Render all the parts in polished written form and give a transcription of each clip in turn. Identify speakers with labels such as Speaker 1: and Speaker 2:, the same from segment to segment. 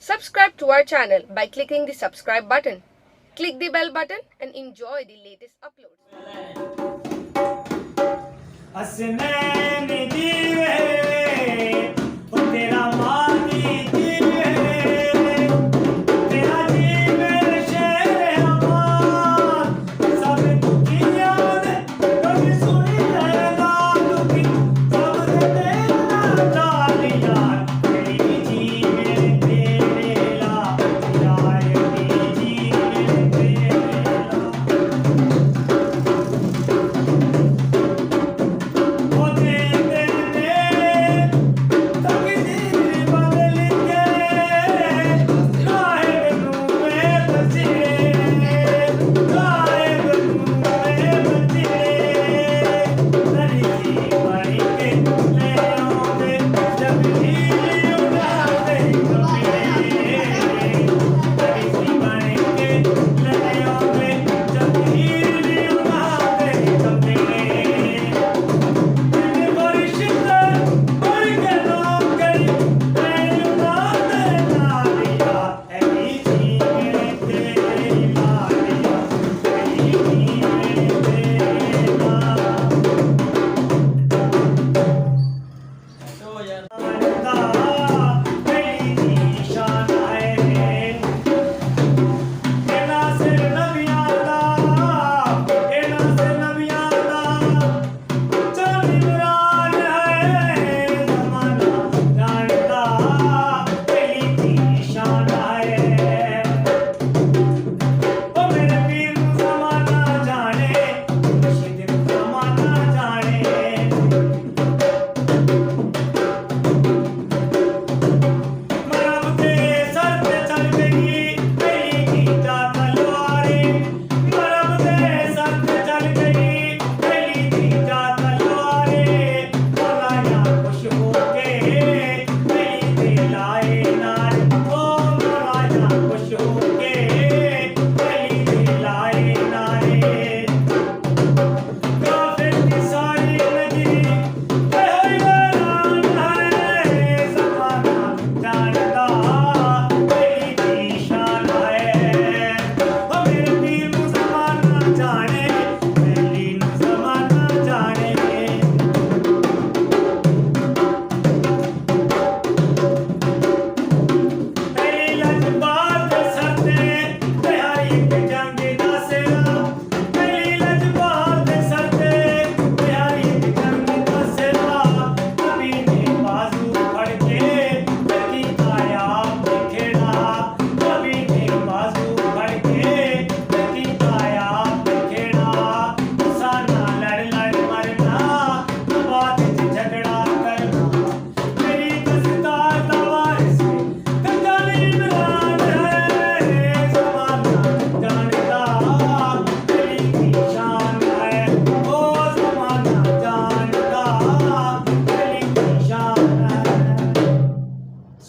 Speaker 1: Subscribe to our channel by clicking the subscribe button. Click the bell button and enjoy the latest uploads.
Speaker 2: Hasnain जीवे ओ तेरा मादी जीवे तेरा जीवे शेर अमान सब दुनिया दे कभी सुनी रहना दुखी सब दे तेरा डालिया तेरी जीवे तेरे ला जाए जीवे तेरे ला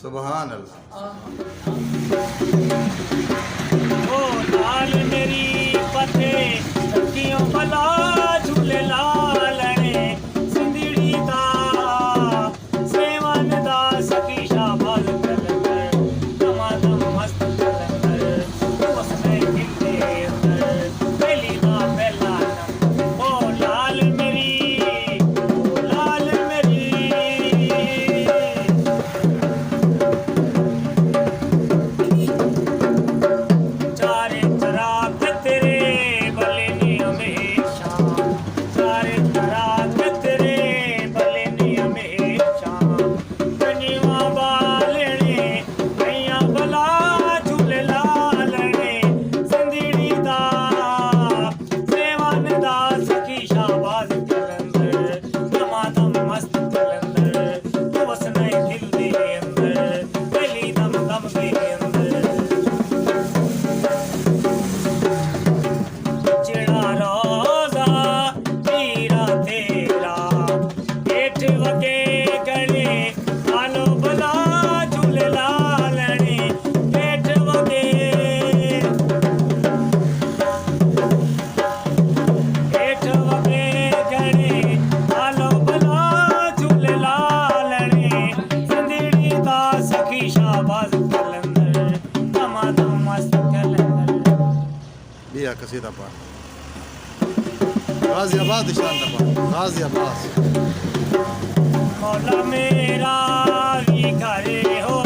Speaker 3: सुभान अल्लाह।
Speaker 2: ओ लाल मेरी पथे सखियों भला झूले लाल ने सिंधड़ी दा सेवन दा सखी शाबाज कलंदर दमादम मस्त कलंदर उसमें किले अंदर पहली दा पहला नंबर ओ लाल मेरी
Speaker 3: ਗਿਆ ਕਸੀਦਾ ਪਾ गाजियाबाद निशान दबा गाजियाबाद
Speaker 2: मौला मेरा भी घरे हो